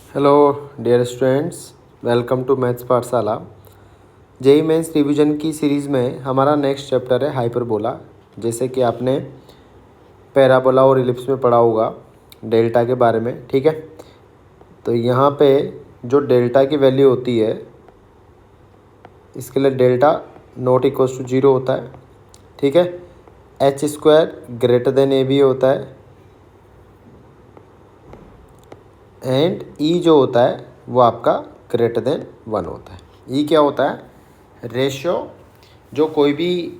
Hello dear students, welcome to maths पाठशाला। JEE Mains revision की series में हमारा नेक्स्ट चैप्टर है हाइपरबोला। जैसे कि आपने पैराबोला और इलिप्स में पढ़ा होगा डेल्टा के बारे में, ठीक है। तो यहाँ पे जो डेल्टा की वैल्यू होती है, इसके लिए डेल्टा नॉट इक्वल्स टू 0 होता है, ठीक है। H square greater than a b होता है, एंड ई जो होता है वो आपका ग्रेटर देन 1 होता है। ई क्या होता है? रेशियो, जो कोई भी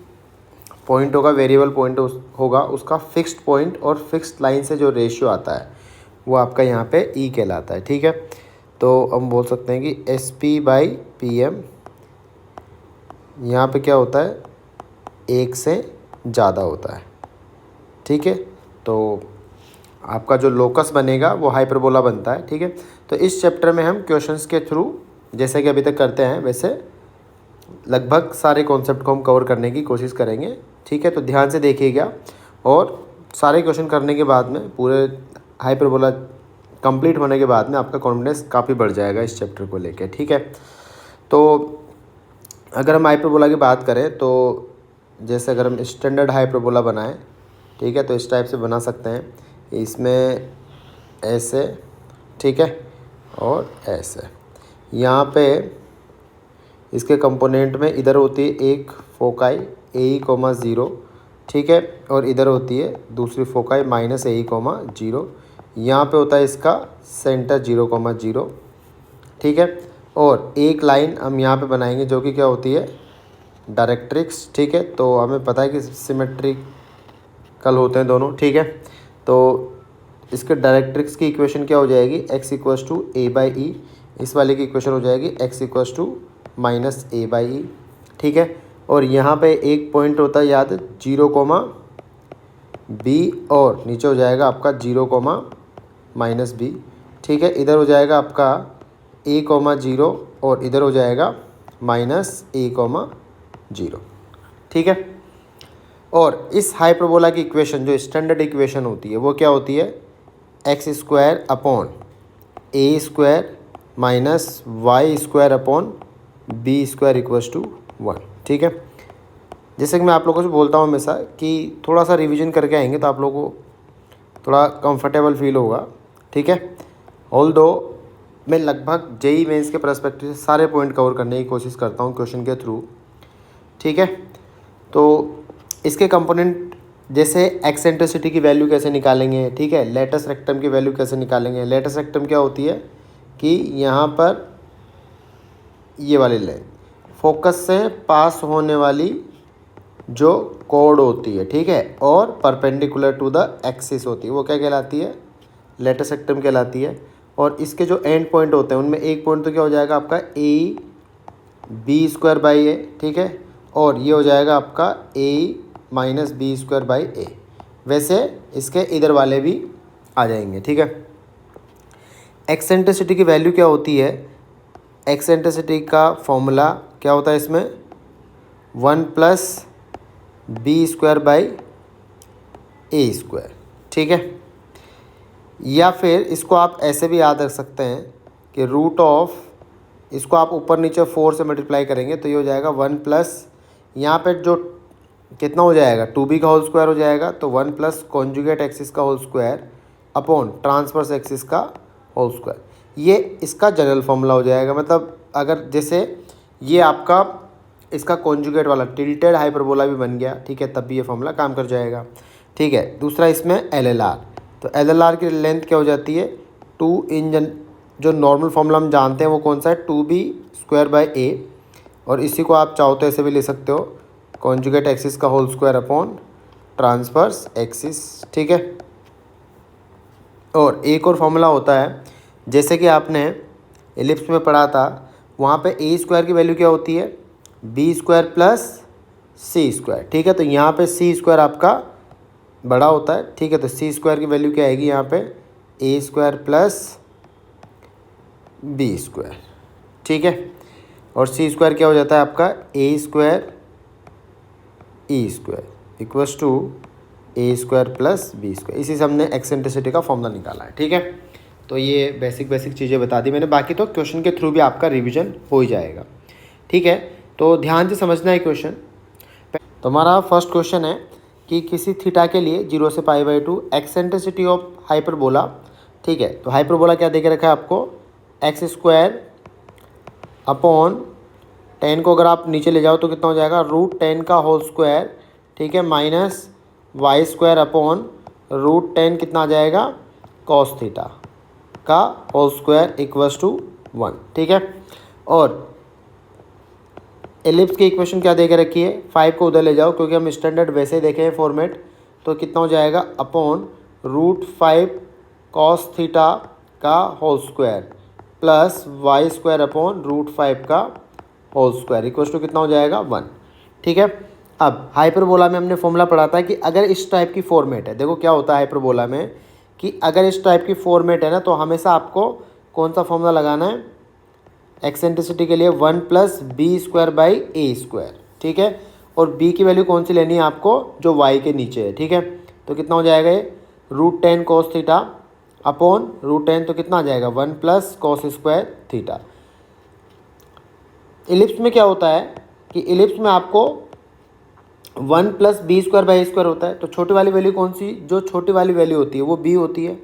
पॉइंट होगा, वेरिएबल पॉइंट होगा, उसका फिक्स्ड पॉइंट और फिक्स्ड लाइन से जो रेशियो आता है वो आपका यहाँ पे ई कहलाता है, ठीक है। तो हम बोल सकते हैं कि s p by p m, यहाँ पे क्या होता है, एक से ज़्यादा होता है, ठीक है। तो आपका जो लोकस बनेगा वो हाइपरबोला बनता है, ठीक है। तो इस चैप्टर में हम क्वेश्चंस के थ्रू, जैसे कि अभी तक करते हैं वैसे लगभग सारे कॉन्सेप्ट को हम कवर करने की कोशिश करेंगे, ठीक है। तो ध्यान से देखिएगा और सारे क्वेश्चन करने के बाद में, पूरे हाइपरबोला कंप्लीट होने के बाद में आपका कॉन्फिडेंस काफ़ी बढ़ जाएगा इस चैप्टर को लेकर, ठीक है। तो अगर हम हाइपरबोला की बात करें तो जैसे अगर हम स्टैंडर्ड हाइपरबोला बनाएं, ठीक है, तो इस टाइप से बना सकते हैं। इसमें ऐसे, ठीक है, और ऐसे। यहाँ पे इसके कंपोनेंट में इधर होती है एक फोकाई AE, 0, ठीक है, और इधर होती है दूसरी फोकाई -AE, 0। यहाँ पे होता है इसका सेंटर 0, 0, ठीक है। और एक लाइन हम यहाँ पे बनाएंगे जो कि क्या होती है, डायरेक्ट्रिक्स, ठीक है। तो हमें पता है कि सिमेट्रिकल होते हैं दोनों, ठीक है। तो इसके डायरेक्ट्रिक्स की इक्वेशन क्या हो जाएगी, x = a/e। इस वाले की इक्वेशन हो जाएगी x = -a/e, ठीक है। और यहाँ पे एक पॉइंट होता है याद, 0, b, और नीचे हो जाएगा आपका 0, -b, ठीक है। इधर हो जाएगा आपका a, 0, और इधर हो जाएगा -a, 0, ठीक है। और इस हाइपरबोला की इक्वेशन, जो स्टैंडर्ड इक्वेशन होती है, वो क्या होती है, x² upon a² minus y² upon b² = 1, ठीक है। जैसे कि मैं आप लोगों से बोलता हूँ हमेशा कि थोड़ा सा रिवीजन करके आएंगे तो आप लोगों को थोड़ा कंफर्टेबल फील होगा, ठीक है। ऑल्दो मैं लगभग जेई मेंस के पर्सपेक्टिव से सारे पॉइंट कवर करने की कोशिश करता हूँ क्वेश्चन के थ्रू, ठीक है। तो इसके कंपोनेंट, जैसे एक्सेंट्रिसिटी की वैल्यू कैसे निकालेंगे, ठीक है, लेटस रेक्टम की वैल्यू कैसे निकालेंगे। लेटस रेक्टम क्या होती है कि यहाँ पर ये वाली लाइन फोकस से पास होने वाली जो कोड होती है, ठीक है, और परपेंडिकुलर टू द एक्सिस होती है, वो क्या कहलाती है, लेटस रेक्टम कहलाती है। और इसके जो एंड पॉइंट होते हैं उनमें एक पॉइंट तो क्या हो जाएगा आपका AB²/A, ठीक है, और ये हो जाएगा आपका A - B²/A। वैसे इसके इधर वाले भी आ जाएंगे, ठीक है। एक्सेंट्रिसिटी की वैल्यू क्या होती है, एक्सेंट्रिसिटी का फॉर्मूला क्या होता है इसमें, 1 + B²/A², ठीक है। या फिर इसको आप ऐसे भी याद रख सकते हैं कि रूट ऑफ, इसको आप ऊपर नीचे 4 से मल्टीप्लाई करेंगे तो ये हो जाएगा 1+, यहाँ पे जो कितना हो जाएगा, 2b का होल स्क्वायर हो जाएगा, तो 1+ कॉन्जुगेट एक्सिस का whole square upon transverse axis का होल स्क्वायर। ये इसका जनरल फॉर्मूला हो जाएगा। मतलब अगर जैसे ये आपका इसका कॉन्जुगेट वाला टिल्टेड हाइपरबोला भी बन गया, ठीक है, तब भी ये फॉर्मूला काम कर जाएगा, ठीक है। दूसरा इसमें LLR, तो LLR की लेंथ क्या हो जाती है, 2 जो नॉर्मल फॉर्मूला हम जानते हैं वो कौन सा है, 2b²/A, और इसी को आप चाहो तो ऐसे भी ले सकते हो, कॉन्जुगेट एक्सिस का whole square upon transverse axis, ठीक है। और एक और फॉर्मूला होता है, जैसे कि आपने एलिप्स में पढ़ा था, वहाँ पे A² की वैल्यू क्या होती है, B² + C², ठीक है। तो यहाँ पे C² आपका बड़ा होता है, ठीक है। तो C² की वैल्यू क्या आएगी यहाँ पे, A² + B², ठीक है। और C² क्या हो जाता है आपका, A² E² = A² + B²। इसी से हमने एक्सेंट्रिसिटी का फॉर्मूला निकाला है, ठीक है। तो ये बेसिक बेसिक चीज़ें बता दी मैंने, बाकी तो क्वेश्चन के थ्रू भी आपका रिवीजन हो ही जाएगा। ठीक है, तो ध्यान से समझना है क्वेश्चन। तो हमारा फर्स्ट क्वेश्चन है कि किसी थीटा के लिए 0 से π/2 एक्सेंट्रिसिटी ऑफ हाइपरबोला। ठीक है, तो हाइपरबोला क्या दे के रखा है आपको, x² अपॉन 10 को अगर आप नीचे ले जाओ तो कितना हो जाएगा, √10 का होल स्क्वायर। ठीक है, माइनस y² अपॉन √10 कितना आ जाएगा, कॉस थीटा का होल स्क्वायर इक्वल्स टू 1। ठीक है, और एलिप्स की इक्वेशन क्या दे के रखी है, 5 को उधर ले जाओ क्योंकि हम स्टैंडर्ड वैसे ही देखे हैं फॉर्मेट, तो कितना हो जाएगा, अपॉन √5 कॉस थीटा का whole square plus y² upon √5 का होल स्क्वायर इक्वल्स टू कितना हो जाएगा, 1। ठीक है, अब हाइपरबोला में हमने फॉर्मूला पढ़ा था कि अगर इस टाइप की फॉर्मेट है, देखो क्या होता है हाइपरबोला में कि अगर इस टाइप की फॉर्मेट है ना, तो हमेशा आपको कौन सा फॉर्मूला लगाना है, एक्सेंट्रिसिटी के लिए 1 + b²/a²। ठीक है, और b की वैल्यू कौन सी लेनी है आपको, जो y के नीचे है। ठीक है, तो कितना हो जाएगा ये, √10 cos थीटा अपॉन √10, तो कितना आ जाएगा, 1 + cos² थीटा। इलिप्स में क्या होता है कि इलिप्स में आपको 1 + b²/a² होता है, तो छोटी वाली वैल्यू कौन सी, जो छोटी वाली वैल्यू होती है वो b होती है।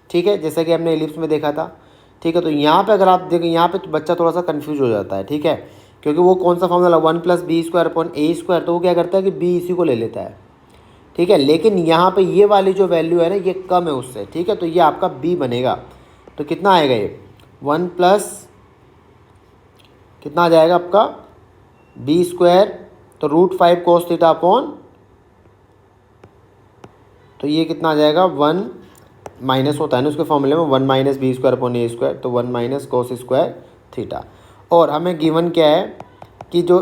ठीक है, जैसा कि हमने इलिप्स में देखा था। ठीक है, तो यहाँ पे अगर आप देखें, यहाँ पे तो बच्चा थोड़ा सा कंफ्यूज हो जाता है। ठीक है, क्योंकि वो कौन सा फॉर्मूला 1 + b²/a², तो वो क्या करता है कि b इसी को ले लेता है। ठीक है, लेकिन यहाँ पे ये वाली जो वैल्यू है ना, ये कम है उससे। ठीक है, तो ये आपका b बनेगा, तो कितना आएगा ये, 1 + कितना आ जाएगा आपका b², तो √5 cos थीटा अपॉन, तो ये कितना आ जाएगा, 1 माइनस होता है ना उसके फॉर्मूले में, 1 - b²/a², तो 1 - cos² थीटा। और हमें गिवन क्या है कि जो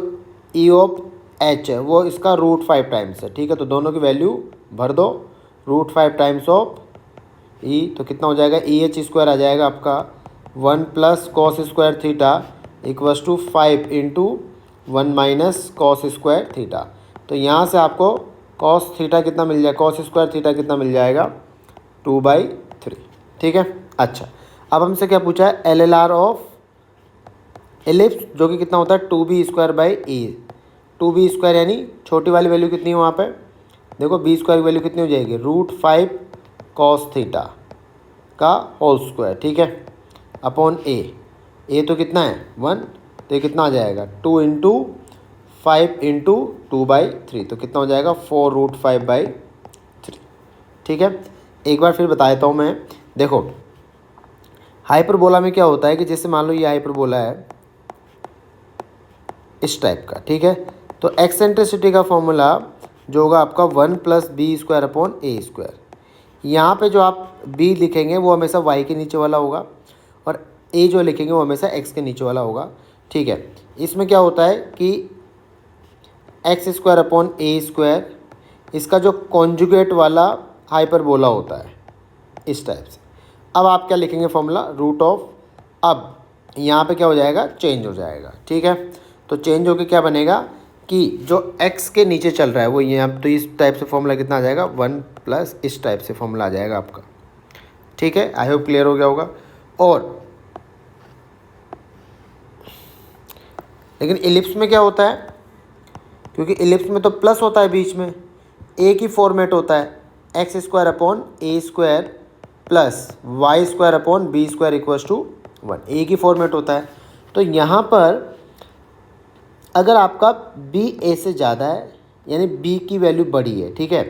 e ऑफ h है वो इसका √5 टाइम्स है। ठीक है, तो दोनों की वैल्यू भर दो, √5 टाइम्स ऑफ e, तो कितना हो जाएगा, EH² आ जाएगा आपका 1 + cos² theta equals to 5 × 1 - cos² theta. तो यहाँ से आपको cos थीटा कितना मिल जाएगा, cos² थीटा कितना मिल जाएगा, 2/3। ठीक है, अच्छा अब हमसे क्या पूछा है, LLR ऑफ एलिप्स, जो कि कितना होता है 2b²/a। 2b² यानी छोटी वाली वैल्यू कितनी है वहाँ पे, देखो b² की वैल्यू कितनी हो जाएगी, √5 cos थीटा का होल स्क्वायर। ठीक है, अपॉन a तो कितना है 1, तो ये कितना आ जाएगा 2 × 5 × 2/3, तो कितना हो जाएगा 4√5/3। ठीक है, एक बार फिर बता देता हूँ मैं। देखो हाइपरबोला में क्या होता है कि जैसे मान लो ये हाइपरबोला है इस टाइप का। ठीक है, तो एक्सेंट्रिसिटी का फॉर्मूला जो होगा आपका 1 + b²/a²। यहाँ पे जो आप b लिखेंगे वो हमेशा y के नीचे वाला होगा, और a जो लिखेंगे वो हमेशा x के नीचे वाला होगा। ठीक है, इसमें क्या होता है कि x²/a², इसका जो कॉन्जुगेट वाला हाइपरबोला होता है इस टाइप से। अब आप क्या लिखेंगे फॉर्मूला, √, अब यहाँ पे क्या हो जाएगा, चेंज हो जाएगा। ठीक है, तो चेंज होकर क्या बनेगा कि जो x के नीचे चल रहा है वो यहाँ, तो इस टाइप से फॉर्मूला कितना आ जाएगा, 1 + इस टाइप से फॉर्मूला आ जाएगा आपका। ठीक है, आई होप क्लियर हो गया होगा। और लेकिन इलिप्स में क्या होता है, क्योंकि इलिप्स में तो प्लस होता है बीच में, एक ही फॉर्मेट होता है, x² upon a² plus y² upon b² equals to 1, एक ही फॉर्मेट होता है। तो यहाँ पर अगर आपका b a से ज़्यादा है यानी b की वैल्यू बड़ी है, ठीक है,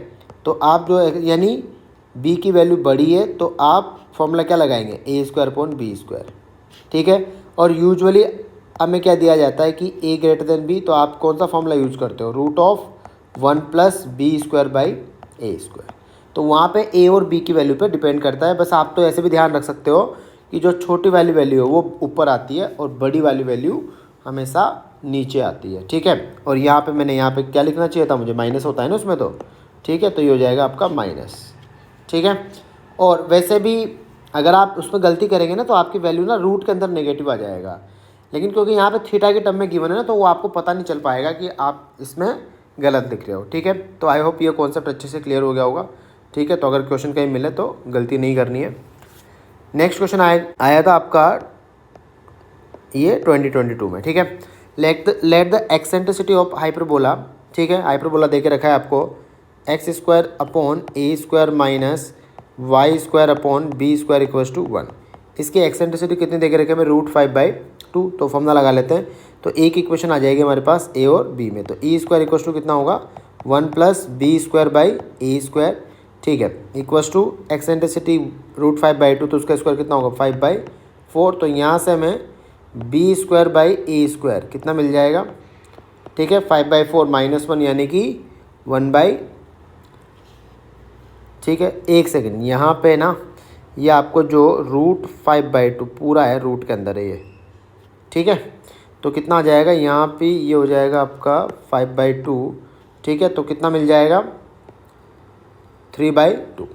तो आप जो यानी b की वैल्यू बड़ी है तो आप फॉर्मूला क्या लगाएंगे, a² अपॉन b²। ठीक है, और यूजुअली हमें क्या दिया जाता है कि a > b, तो आप कौन सा फॉर्मूला यूज करते हो, √1 + b²/a²। तो वहाँ पे a और b की वैल्यू पे डिपेंड करता है। बस आप तो ऐसे भी ध्यान रख सकते हो कि जो छोटी वाली वैल्यू है वो ऊपर आती है और बड़ी वाली वैल्यू हमेशा नीचे आती है। ठीक है, और यहाँ पे मैंने यहाँ पे क्या लिखना चाहिए था, मुझे माइनस होता है ना उसमें, तो ठीक है, तो ये हो जाएगा आपका माइनस। ठीक है, और वैसे भी अगर आप उसमें गलती करेंगे ना तो आपकी वैल्यू ना रूट के अंदर नेगेटिव आ जाएगा, लेकिन क्योंकि यहाँ पे थीटा के टर्म में गिवन है ना, तो वो आपको पता नहीं चल पाएगा कि आप इसमें गलत लिख रहे हो। ठीक है, तो आई होप ये कॉन्सेप्ट अच्छे से क्लियर हो गया होगा। ठीक है, तो अगर क्वेश्चन कहीं मिले तो गलती नहीं करनी है। नेक्स्ट क्वेश्चन आया था आपका ये 2022 में, ठीक है। Let the eccentricity of hyperbola, ठीक है, हाइपरबोला दे के रखा है आपको x square upon a square minus y square upon b square equals to 1। इसकी एक्सेंट्रिसिटी कितनी दे के रखे हैं, √5/2। तो फॉर्मूला लगा लेते हैं। तो ए की इक्वेशन आ जाएगी हमारे पास ए और बी में। तो ई स्क्वायर इक्वल्स टू कितना होगा, 1 + b²/a², ठीक है, इक्वल्स टू एक्सेंट्रिसिटी √5/2, तो उसका स्क्वायर कितना होगा 5/4। तो यहाँ से हमें b²/a² कितना मिल जाएगा, ठीक है, 5/4 -1 यानी कि 1/, ठीक है। एक सेकेंड, यहाँ पे ना ये आपको जो √5/2 पूरा है, रूट के अंदर है ये, ठीक है। तो कितना आ जाएगा यहाँ पे, ये हो जाएगा आपका 5/2, ठीक है। तो कितना मिल जाएगा 3/2,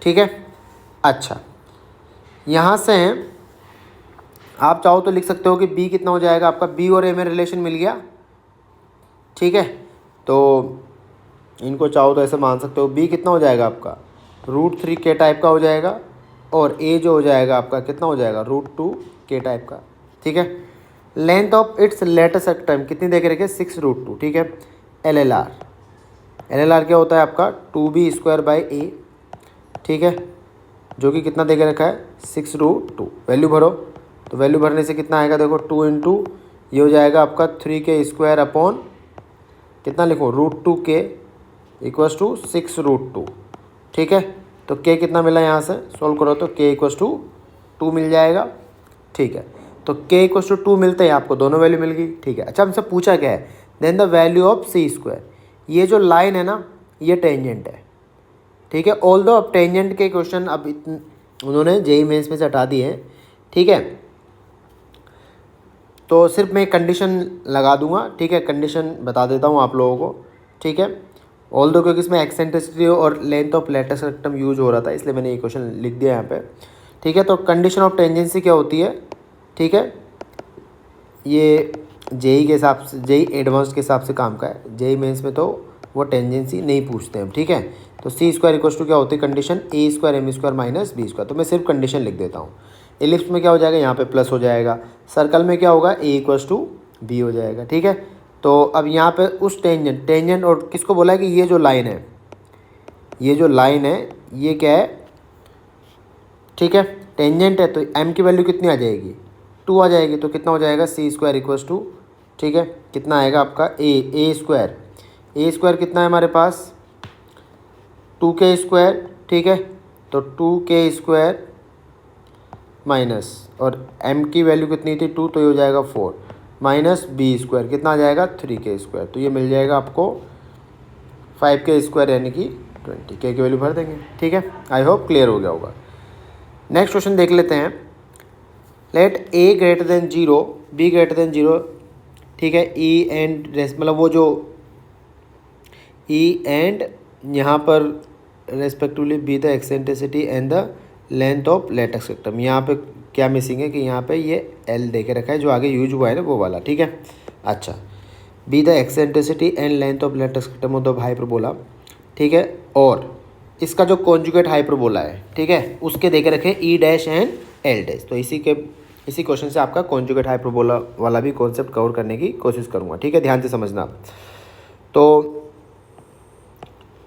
ठीक है। अच्छा, यहाँ से आप चाहो तो लिख सकते हो कि b कितना हो जाएगा आपका, b और a में रिलेशन मिल गया, ठीक है। तो इनको चाहो तो ऐसे मान सकते हो, b कितना हो जाएगा आपका √3k टाइप का हो जाएगा, और a जो हो जाएगा आपका कितना हो जाएगा √2k टाइप का, ठीक है। लेंथ ऑफ इट्स लेटेस्ट सेक्टम कितनी देख रखे, 6√2, ठीक है। एल क्या होता है आपका 2b²/a, ठीक है, जो कि कितना देके रखा है 6√2। वैल्यू भरो, तो वैल्यू भरने से कितना आएगा, देखो 2 ये हो जाएगा आपका 3k² अपॉन कितना लिखो √2k इक्वल्स टू 6√2, ठीक है। तो k कितना मिला, यहाँ से सॉल्व करो तो k इक्वल्स टू 2 मिल जाएगा, ठीक है। तो k इक्वल्स टू 2 मिलते हैं आपको, दोनों वैल्यू मिल गई, ठीक है। अच्छा, हमसे पूछा क्या है, then the value of c²। ये जो लाइन है ना, ये टेंजेंट है, ठीक है। ऑल दो अब टेंजेंट के क्वेश्चन अब उन्होंने जेईई मेंस में से हटा दिए हैं, ठीक है। तो सिर्फ मैं कंडीशन लगा दूंगा, ठीक है, कंडीशन बता देता हूँ आप लोगों को, ठीक है। ऑल दो क्योंकि इसमें एक्सेंट्रिसिटी और लेंथ ऑफ लेटेस्ट सेक्टम यूज हो रहा था, इसलिए मैंने ये क्वेश्चन लिख दिया यहाँ पे, ठीक है। तो कंडीशन ऑफ टेंजेंसी क्या होती है, ठीक है, ये जेईई के हिसाब से, जेईई एडवांस के हिसाब से काम का है, जेईई मेंस में तो वो टेंजेंसी नहीं पूछते हैं, ठीक है। तो c² इक्वल्स टू क्या होती है condition, a² m² minus b²। तो मैं सिर्फ कंडीशन लिख देता हूँ। एलिप्स में क्या हो जाएगा, यहाँ पे प्लस हो जाएगा, सर्कल में क्या होगा, a इक्वल्स टू b हो जाएगा, ठीक है। तो अब यहाँ पे उस टेंजेंट और किसको बोला है कि ये जो लाइन है, ये जो लाइन है ये क्या है, ठीक है, टेंजेंट है। तो m की वैल्यू कितनी आ जाएगी, 2 आ जाएगी। तो कितना हो जाएगा c² इक्वल्स टू, ठीक है, कितना आएगा आपका a² कितना है हमारे पास 2k², ठीक है। तो 2k² माइनस, और m की वैल्यू कितनी थी 2, तो ये हो जाएगा 4 माइनस b² कितना आ जाएगा 3k²। तो ये मिल जाएगा आपको 5k² यानी कि 20, k की वैल्यू भर देंगे, ठीक है। आई होप क्लियर हो गया होगा। नेक्स्ट क्वेश्चन देख लेते हैं। लेट a > 0 b > 0, ठीक है। e एंड मतलब वो जो e एंड यहाँ पर respectively B the eccentricity and the length of latus rectum. यहाँ पे क्या मिसिंग है कि यहाँ पे ये L दे के रखा है, जो आगे यूज हुआ है ना वो वाला, ठीक है। अच्छा, B the eccentricity and length of latus rectum of the hyperbola, ठीक है। और इसका जो कॉन्जुगेट हाइपरबोला है, ठीक है, उसके दे के रखे E' एंड L'। तो इसी क्वेश्चन से आपका कॉन्जुगेट हाइपरबोला वाला भी कॉन्सेप्ट कवर करने की कोशिश करूँगा, ठीक है, ध्यान से समझना। तो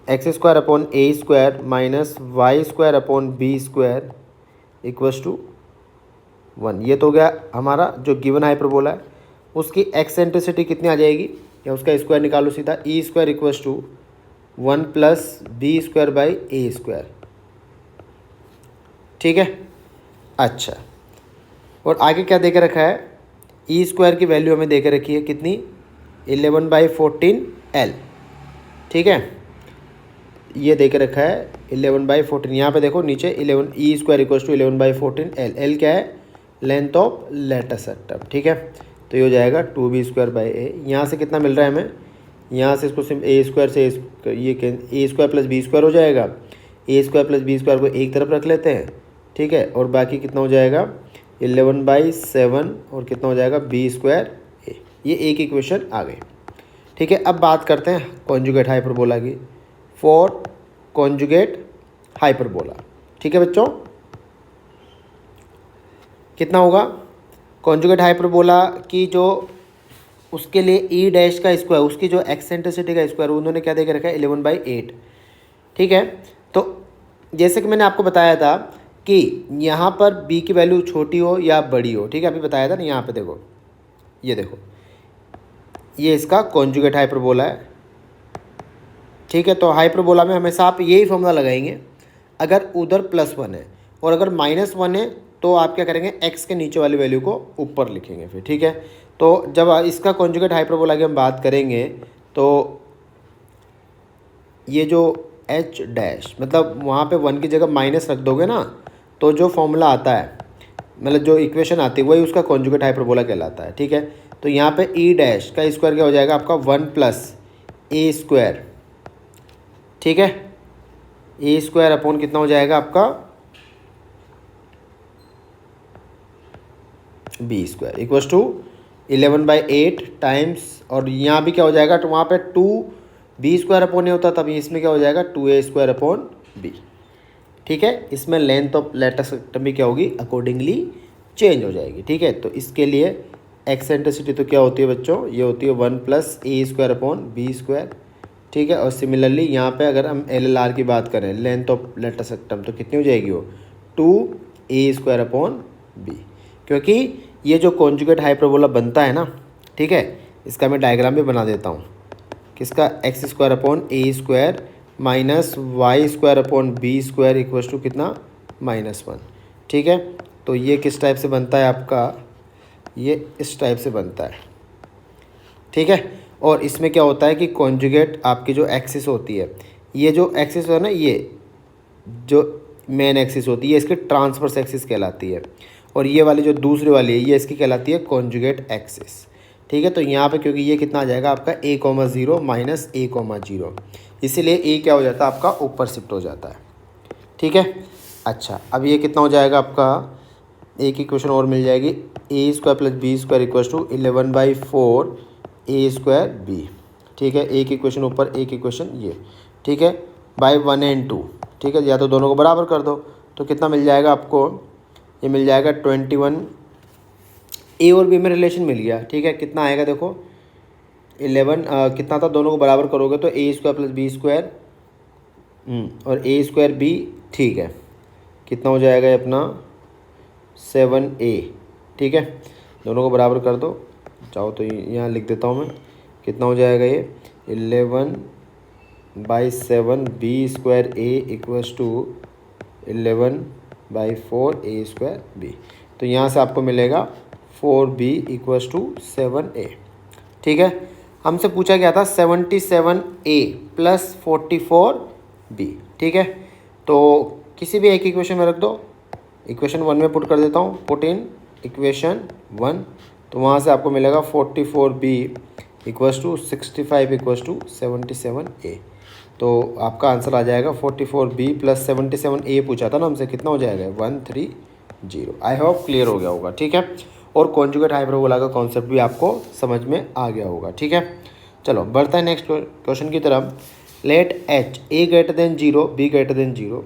x² upon a² minus y² upon b² equals to 1। ये तो हो गया हमारा जो गिवन हाइपरबोला है, उसकी एक्सेंट्रिसिटी कितनी आ जाएगी, या उसका स्क्वायर निकालो सीधा, e² इक्वल्स टू 1 + b²/a², ठीक है। अच्छा, और आगे क्या देकर रखा है, e² की वैल्यू हमें देकर रखी है कितनी 11/14 L, ठीक है। ये देके रखा है 11/14, यहाँ पे देखो नीचे 11 e² equals to 11/14 L। L क्या है, लेंथ ऑफ लेटेस्ट सेक्टम, ठीक है। तो ये हो जाएगा 2b²/a। यहाँ से कितना मिल रहा है हमें, यहाँ से इसको सिर्फ a² से ये a² + b² हो जाएगा। a² + b² को एक तरफ रख लेते हैं, ठीक है, और बाकी कितना हो जाएगा 11/7 और कितना हो जाएगा b²a। ये एक इक्वेशन आ गई, ठीक है। अब बात करते हैं कॉन्जुगेट हाइपरबोला की, फॉर कॉन्जुगेट हाइपरबोला, ठीक है बच्चों। कितना होगा, कॉन्जुगेट हाइपरबोला की जो उसके लिए ई डैश का स्क्वायर, उसकी जो एक्सेंट्रिसिटी का स्क्वायर उन्होंने क्या दे के रखा है 11/8। ठीक है, तो जैसे कि मैंने आपको बताया था कि यहाँ पर बी की वैल्यू छोटी हो या बड़ी हो। ठीक है, अभी बताया था ना, यहाँ पे देखो, ये देखो, ये इसका कॉन्जुगेट हाइपरबोला है। ठीक है, तो हाइपरबोला में हमेशा आप यही फॉर्मूला लगाएंगे, अगर उधर +1 है और अगर -1 है तो आप क्या करेंगे, x के नीचे वाली वैल्यू को ऊपर लिखेंगे फिर। ठीक है, तो जब इसका कॉन्जुगेट हाइपरबोला की हम बात करेंगे तो ये जो h डैश मतलब वहाँ पे 1 की जगह माइनस रख दोगे ना, तो जो फॉर्मूला आता है, मतलब जो इक्वेशन आती है, वही उसका कॉन्जुगेट हाइपरबोला कहलाता है। ठीक है, तो यहाँ पे ई डैश का स्क्वायर क्या हो जाएगा आपका 1 + a²। ठीक है, a² अपॉन कितना हो जाएगा आपका b² इक्वल्स टू 11/8 टाइम्स, और यहाँ भी क्या हो जाएगा, तो वहाँ पे 2b² अपॉन नहीं होता, तभी इसमें क्या हो जाएगा 2a² अपॉन b। ठीक है, इसमें लेंथ ऑफ लेटर सेक्टम भी क्या होगी अकॉर्डिंगली चेंज हो जाएगी। ठीक है, तो इसके लिए एक्सेंट्रिसिटी तो क्या होती है बच्चों, ये होती है 1 + a² अपॉन b²। ठीक है, और सिमिलरली यहाँ पे अगर हम LLR की बात करें, लेंथ ऑफ लेटर सेक्टम, तो कितनी हो जाएगी वो 2a² अपॉन b। क्योंकि ये जो कॉन्जुगेट हाइपरबोला बनता है ना, ठीक है, इसका मैं डायग्राम भी बना देता हूँ, किसका x² upon a² minus y² upon b² equals to कितना -1। ठीक है, तो ये किस टाइप से बनता है आपका, ये इस टाइप से बनता है। ठीक है, और इसमें क्या होता है कि कॉन्जुगेट आपकी जो एक्सिस होती है, ये जो एक्सिस है ना, ये जो मेन एक्सिस होती है इसकी ट्रांसवर्स एक्सिस कहलाती है, और ये वाली जो दूसरी वाली है ये इसकी कहलाती है कॉन्जुगेट एक्सिस। ठीक है, तो यहाँ पे क्योंकि ये कितना आ जाएगा आपका a,0 माइनस a,0, इसीलिए a क्या हो जाता है आपका ऊपर शिफ्ट हो जाता है। ठीक है, अच्छा, अब ये कितना हो जाएगा आपका, एक इक्वेशन और मिल जाएगी, a² + b² equals to 11/4 a² b। ठीक है, एक इक्वेशन ऊपर एक इक्वेशन ये। ठीक है, बाय 1 और 2। ठीक है, या तो दोनों को बराबर कर दो, तो कितना मिल जाएगा आपको, ये मिल जाएगा 21। ए और बी में रिलेशन मिल गया। ठीक है, कितना आएगा देखो 11 कितना था, दोनों को बराबर करोगे तो a² + b² और a² b। ठीक है, कितना हो जाएगा ये अपना 7a। ठीक है, दोनों को बराबर कर दो, चाहो तो यहाँ लिख देता हूँ मैं, कितना हो जाएगा ये 11/7 b² a equals to 11/4 a² b। तो यहाँ से आपको मिलेगा 4b इक्वल्स टू 7a। ठीक है, हमसे पूछा गया था 77a + 44b। ठीक है, तो किसी भी एक इक्वेशन में रख दो, इक्वेशन 1 में पुट कर देता हूँ, पुट इन इक्वेशन 1, तो वहाँ से आपको मिलेगा 44b equals to 65 equals to 77a। तो आपका आंसर आ जाएगा 44b + 77a पूछा था ना हमसे, कितना हो जाएगा 130। आई होप क्लियर हो गया होगा। ठीक है, और कॉन्जुगेट हाइपरबोला का कॉन्सेप्ट भी आपको समझ में आ गया होगा। ठीक है, चलो बढ़ते हैं नेक्स्ट क्वेश्चन की तरफ। Let h a 0 b 0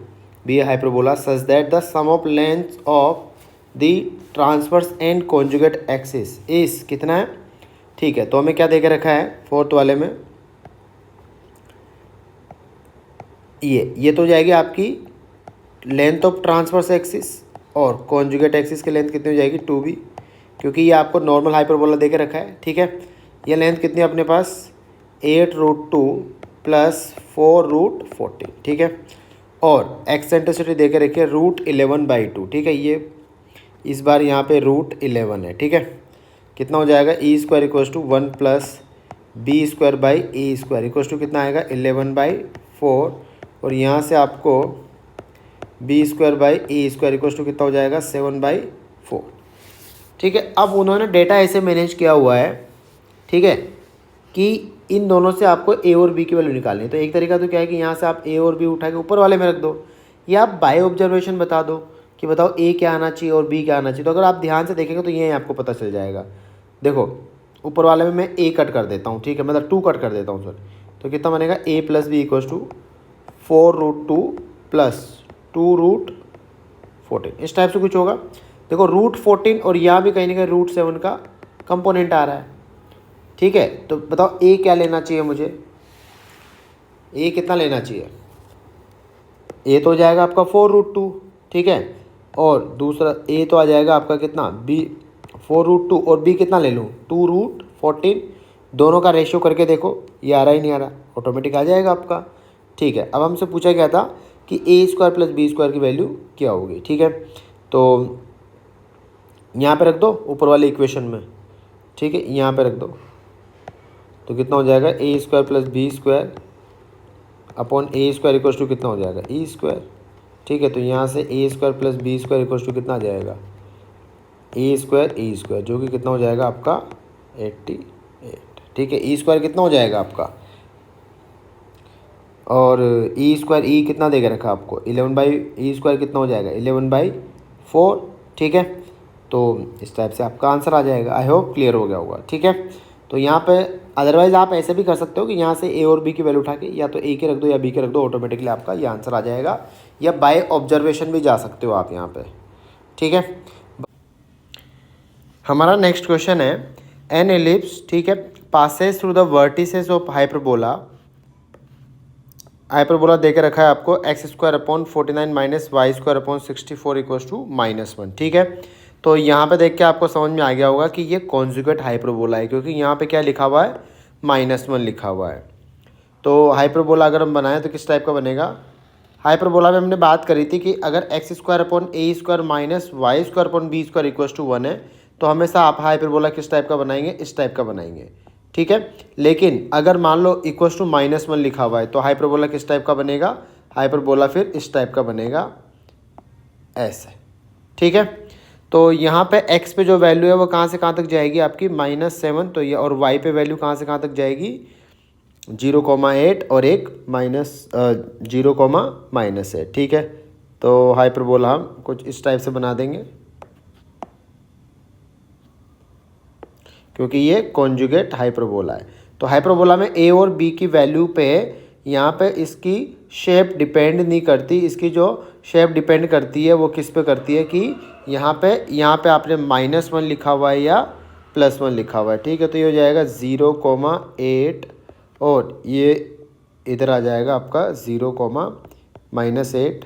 be a hyperbola such that the sum of lengths of the transverse and conjugate axis is कितना है। ठीक है, तो हमें क्या दे के रखा है फोर्थ वाले में, ये तो हो जाएगी आपकी लेंथ ऑफ ट्रांसवर्स एक्सिस, और कॉन्जुगेट एक्सिस की लेंथ कितनी हो जाएगी 2b, क्योंकि ये आपको नॉर्मल हाइपरबोला दे के रखा है। ठीक है, ये लेंथ कितनी है अपने पास 8√2 + 4√14। ठीक है, और एक्सेंट्रिसिटी दे के रखिए √11/2। ठीक है, ये इस बार यहाँ पे √11 है। ठीक है, कितना हो जाएगा e² equals to 1 + b² a² equals to कितना आएगा 11/4, और यहाँ से आपको b² a² इक्वल्स टू कितना हो जाएगा 7/4। ठीक है, अब उन्होंने डेटा ऐसे मैनेज किया हुआ है, ठीक है, कि इन दोनों से आपको a और b की वैल्यू निकालनी है। तो एक तरीका तो क्या है कि यहाँ से आप a और b उठा के ऊपर वाले में रख दो, या आप बाय ऑब्जर्वेशन बता दो कि बताओ a क्या आना चाहिए और b क्या आना चाहिए। तो अगर आप ध्यान से देखेंगे तो ये आपको पता चल जाएगा। देखो ऊपर वाले में मैं a कट कर देता हूँ, ठीक है, मतलब 2 कट कर देता हूँ सर, तो कितना बनेगा a + b इक्वल्स टू 4√2 + 2√14, इस टाइप से कुछ होगा। देखो √14 और यहाँ भी कहीं ना कहीं √7 का कंपोनेंट आ रहा है, ठीक है। तो बताओ ए क्या लेना चाहिए मुझे, ए कितना लेना चाहिए, ए तो हो जाएगा आपका 4√2, ठीक है। और दूसरा ए तो आ जाएगा आपका कितना, बी 4√2, और बी कितना ले लूँ 2√14। दोनों का रेशियो करके देखो, ये आ रहा ही नहीं आ रहा, ऑटोमेटिक आ जाएगा आपका, ठीक है। अब हमसे पूछा गया था कि a² + b² की वैल्यू क्या होगी, ठीक है। तो यहाँ पे रख दो ऊपर वाले इक्वेशन में, ठीक है, यहाँ पे रख दो, तो कितना हो जाएगा a² + b² upon a² equal to कितना हो जाएगा e², ठीक है। तो यहाँ से a² + b² इक्वल टू कितना आ जाएगा a² e², जो कि कितना हो जाएगा आपका 88, ठीक है। e² कितना हो जाएगा आपका, और e² e कितना देके रखा आपको 11/e² कितना हो जाएगा 11/4, ठीक है। तो इस टाइप से आपका आंसर आ जाएगा। आई होप क्लियर हो गया होगा, ठीक है। तो यहाँ पे अदरवाइज़ आप ऐसे भी कर सकते हो कि यहाँ से ए और बी की वैल्यू उठा के या तो ए के रख दो या बी के रख दो, ऑटोमेटिकली आपका ये आंसर आ जाएगा, या बाय ऑब्जर्वेशन भी जा सकते हो आप यहाँ पे, ठीक है। हमारा नेक्स्ट क्वेश्चन है एन एलिप्स, ठीक है, passes through the vertices of hyperbola. Hyperbola देके रखा है आपको x² / 49 - y² / 64 = -1, ठीक है। तो यहाँ पे देख के आपको समझ में आ गया होगा कि ये कॉन्जुगेट हाइपरबोला है, क्योंकि यहाँ पे क्या लिखा हुआ है -1 लिखा हुआ है। तो हाइपरबोला अगर हम बनाएं तो किस टाइप का बनेगा, हाइपरबोला में हमने बात करी थी कि अगर x² / a² - y² / b² = 1 है, तो हमेशा आप हाइपरबोला किस टाइप का बनाएंगे, इस टाइप का बनाएंगे, ठीक है। लेकिन अगर मान लो इक्वल्स टू -1 लिखा हुआ है, तो हाइपरबोला किस टाइप का बनेगा, हाइपरबोला फिर इस टाइप का बनेगा, ऐसे, ठीक है। तो यहाँ पे x पे जो वैल्यू है वो कहाँ से कहाँ तक जाएगी आपकी -7, तो ये, और y पे वैल्यू कहाँ से कहाँ तक जाएगी 0,8 और एक -0,8, ठीक है। तो हाइपरबोला हम कुछ इस टाइप से बना देंगे, क्योंकि ये कॉन्जुगेट हाइपरबोला है। तो हाइपरबोला में ए और बी की वैल्यू पे यहाँ पे इसकी शेप डिपेंड नहीं करती, इसकी जो शेप डिपेंड करती है वो किस पे करती है कि यहाँ पे आपने -1 लिखा हुआ है या +1 लिखा हुआ है, ठीक है। तो ये हो जाएगा 0,8 और ये इधर आ जाएगा आपका 0,-8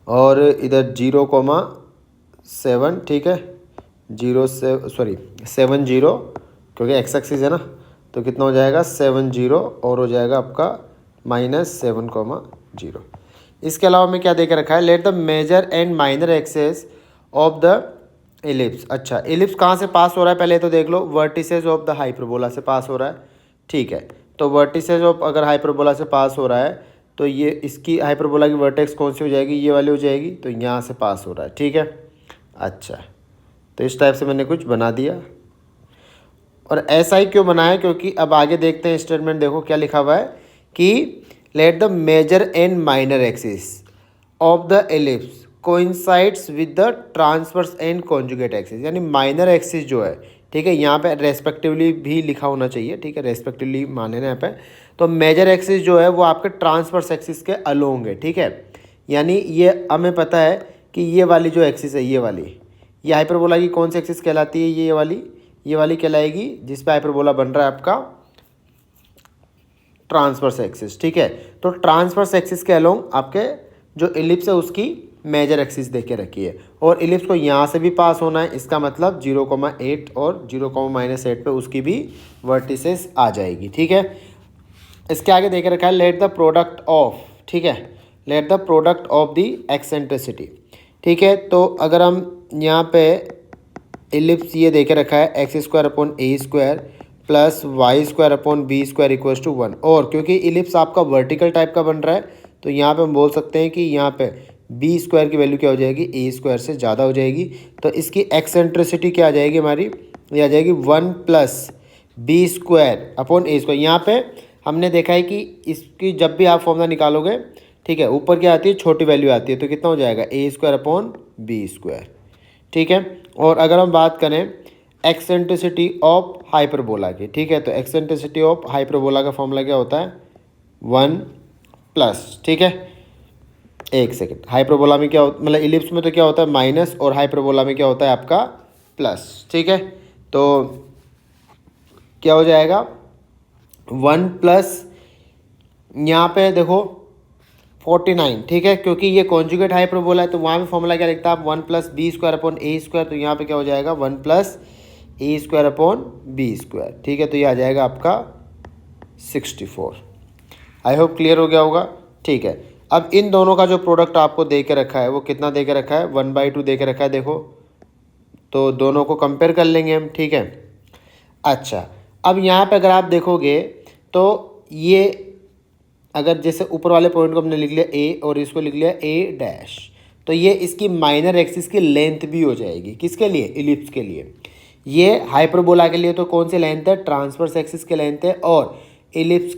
और इधर 0,7, ठीक है, 70, क्योंकि एक्स एक्सिस है ना, तो कितना हो जाएगा 70 और हो जाएगा आपका -7,0। इसके अलावा मैं क्या दे के रखा है, let the major and minor axes of the ellipse. अच्छा, एलिप्स कहाँ से पास हो रहा है पहले तो देख लो, वर्टिसेस ऑफ द हाइपरबोला से पास हो रहा है, ठीक है। तो वर्टिसेस ऑफ अगर हाइपरबोला से पास हो रहा है तो ये इसकी हाइपरबोला की वर्टेक्स कौन सी हो जाएगी, ये वाली हो जाएगी, तो यहाँ से पास हो रहा है, ठीक है। अच्छा, तो इस टाइप से मैंने कुछ बना दिया, और ऐसा ही क्यों बनाया, क्योंकि अब आगे देखते हैं स्टेटमेंट, देखो क्या लिखा हुआ है कि let the major and minor axis of the ellipse coincides with the transverse and conjugate axis, यानी माइनर एक्सिस जो है, ठीक है, यहाँ पे रेस्पेक्टिवली भी लिखा होना चाहिए, ठीक है, रेस्पेक्टिवली मान लेना यहाँ पे। तो मेजर एक्सिस जो है वो आपके ट्रांसवर्स एक्सिस के अलोंग है, ठीक है, यानी ये हमें पता है कि ये वाली जो एक्सिस है, ये वाली, ये हाइपरबोला की कौन सी एक्सिस कहलाती है, ये वाली कहलाएगी जिस पे हाइपरबोला बन रहा है आपका ट्रांसवर्स एक्सिस, ठीक है। तो ट्रांसवर्स एक्सिस के अलोंग आपके जो एलिप्स है उसकी मेजर एक्सिस देके रखी है, और एलिप्स को यहाँ से भी पास होना है, इसका मतलब 0,8 और 0,-8 पे उसकी भी वर्टिसेस आ जाएगी, ठीक है। इसके आगे देके रखा है लेट द प्रोडक्ट ऑफ, ठीक है, let the product of the eccentricity, ठीक है। तो अगर हम यहाँ पे एलिप्स ये देके रखा है x² / a² + y² / b² = 1, और क्योंकि एलिप्स आपका वर्टिकल टाइप का बन रहा है तो यहाँ पे हम बोल सकते हैं कि यहाँ पे b² की वैल्यू क्या हो जाएगी, a² से ज़्यादा हो जाएगी। तो इसकी एक्सेंट्रिसिटी क्या आ जाएगी हमारी, ये आ जाएगी 1 + b² / a²। यहाँ पे हमने देखा है कि इसकी जब भी आप फॉर्मूला निकालोगे, ठीक है, ऊपर क्या आती है, छोटी वैल्यू आती है, तो कितना हो जाएगा a² / b², ठीक है। और अगर हम बात करें एक्सेंट्रिसिटी ऑफ हाइपरबोला की, ठीक है, तो एक्सेंट्रिसिटी ऑफ हाइपरबोला का फॉर्मूला क्या होता है 1+, ठीक है। एक सेकेंड, हाइपरबोला में क्या होता, मतलब इलिप्स में तो क्या होता है माइनस, और हाइपरबोला में क्या होता है आपका प्लस। ठीक है, तो क्या हो जाएगा 1 प्लस, यहाँ पे देखो 49, ठीक है, क्योंकि ये कॉन्जुगेट हाइपरबोला है तो वहाँ पे फॉर्मूला क्या लिखता है आप 1+b² अपॉन a², तो यहाँ पे क्या हो जाएगा 1+a²अपॉन b²। ठीक है, तो ये आ जाएगा आपका 64। आई होप क्लियर हो गया होगा। ठीक है, अब इन दोनों का जो प्रोडक्ट आपको दे के रखा है वो कितना दे के रखा है, 1/2 दे के रखा है देखो, तो दोनों को कंपेयर कर लेंगे हम। ठीक है, अच्छा अब यहाँ पे अगर आप देखोगे तो ये अगर जैसे ऊपर वाले पॉइंट को हमने लिख लिया a और इसको लिख लिया a', तो ये इसकी माइनर एक्सिस की लेंथ भी हो जाएगी। किसके लिए, इलिप्स के लिए। ये हाइपरबोला के लिए तो कौन सी लेंथ है, ट्रांसवर्स एक्सिस की लेंथ है, और इलिप्स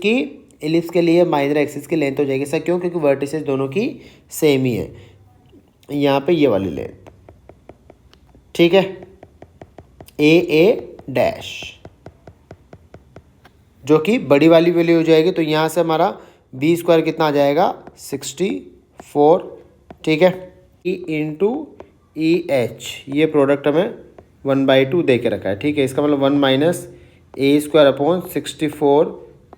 के लिए माइनर एक्सिस की लेंथ हो जाएगी। सर क्यों, क्योंकि वर्टिसेस दोनों की सेम ही है। यहाँ पे ये वाली लेंथ, ठीक है, a', जो कि बड़ी वाली वैल्यू हो जाएगी। तो यहाँ से हमारा b² कितना आ जाएगा 64। ठीक है, e इंटू EH, ये प्रोडक्ट हमें 1/2 दे के रखा है। ठीक है, इसका मतलब 1-a²/64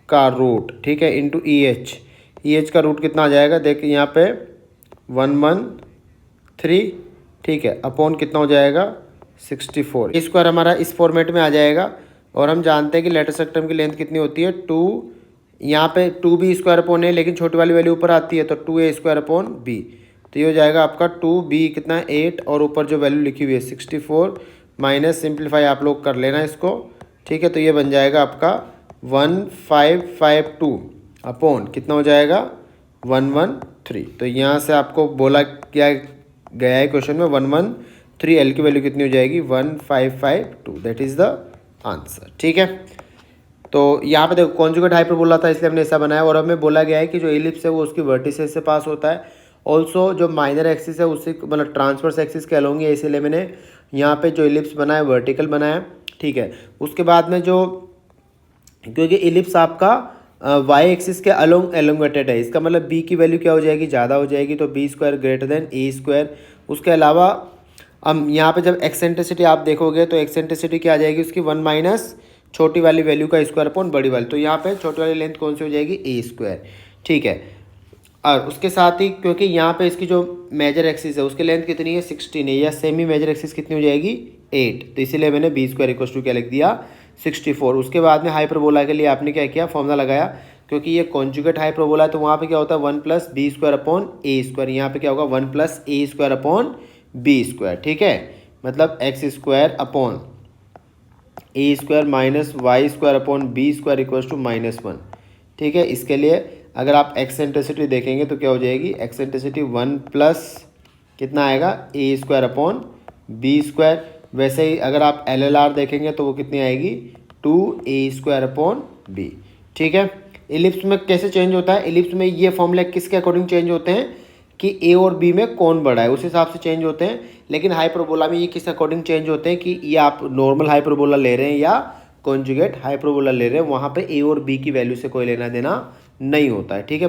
का रूट, ठीक है, इंटू EH का रूट कितना आ जाएगा, देख यहाँ पे 113, ठीक है, अपॉन कितना हो जाएगा 64। a² हमारा इस फॉर्मेट में आ जाएगा, और हम जानते हैं कि लेटर सेक्टम की लेंथ कितनी होती है 2, यहाँ पे 2b²/a, लेकिन छोटी वाली वैल्यू ऊपर आती है तो 2a²/b, तो ये हो जाएगा आपका 2b कितना 8, और ऊपर जो वैल्यू लिखी हुई है 64, माइनस सिंप्लीफाई आप लोग कर लेना इसको। ठीक है, तो ये बन जाएगा आपका 1552 अपॉन कितना हो जाएगा 113। तो यहाँ से आपको बोला क्या गया है क्वेश्चन में 113, एल की वैल्यू कितनी हो जाएगी 1552, दैट इज़ द आंसर। ठीक है, तो यहाँ पे देखो कॉन्जुगेट हाइपरबोला था इसलिए हमने ऐसा बनाया, और हमें बोला गया है कि जो इलिप्स है वो उसकी वर्टिसेस से पास होता है। ऑल्सो जो माइनर एक्सिस है उससे मतलब ट्रांसवर्स एक्सिस के अलोंग है, इसीलिए मैंने यहाँ पे जो इलिप्स बनाया वर्टिकल बनाया। ठीक है, उसके बाद में जो, क्योंकि इलिप्स आपका वाई एक्सिस के अलोंग एलोंगेटेड है, इसका मतलब b की वैल्यू क्या हो जाएगी, ज़्यादा हो जाएगी, तो b² ग्रेटर देन a²। उसके अलावा हम यहाँ पे जब एक्सेंट्रिसिटी आप देखोगे तो एक्सेंट्रिसिटी क्या आ जाएगी उसकी 1 माइनस छोटी वाली वैल्यू का स्क्वायर अपॉन बड़ी वाली, तो यहाँ पे छोटी वाली लेंथ कौन सी हो जाएगी a²। ठीक है, और उसके साथ ही क्योंकि यहाँ पे इसकी जो मेजर एक्सिस है उसकी लेंथ कितनी है 16 है, या सेमी मेजर एक्सिस कितनी हो जाएगी 8, तो इसीलिए मैंने b² = क्या लिख दिया 64। उसके बाद में हाइपरबोला के लिए आपने क्या किया, फॉर्मूला लगाया, क्योंकि ये कॉन्जुगेट हाइपरबोला है तो वहाँ पे क्या होता है 1+b²/a², यहाँ पे क्या होगा 1+a²/b²। ठीक है, मतलब x² a² माइनस y²/b² =-1। ठीक है, इसके लिए अगर आप एक्सेंट्रिसिटी देखेंगे तो क्या हो जाएगी, एक्सेंट्रिसिटी 1+ कितना आएगा a²/b²। वैसे ही अगर आप LLR देखेंगे तो वो कितनी आएगी 2a²/b। ठीक है, इलिप्स में कैसे चेंज होता है, इलिप्स में ये फॉर्मूला किसके अकॉर्डिंग चेंज होते हैं कि a और b में कौन बड़ा है उस हिसाब से चेंज होते हैं, लेकिन हाइपरबोला में ये किस अकॉर्डिंग चेंज होते हैं कि ये आप नॉर्मल हाइपरबोला ले रहे हैं या कॉन्जुगेट हाइपरबोला ले रहे हैं, वहाँ पे a और b की वैल्यू से कोई लेना देना नहीं होता है। ठीक है।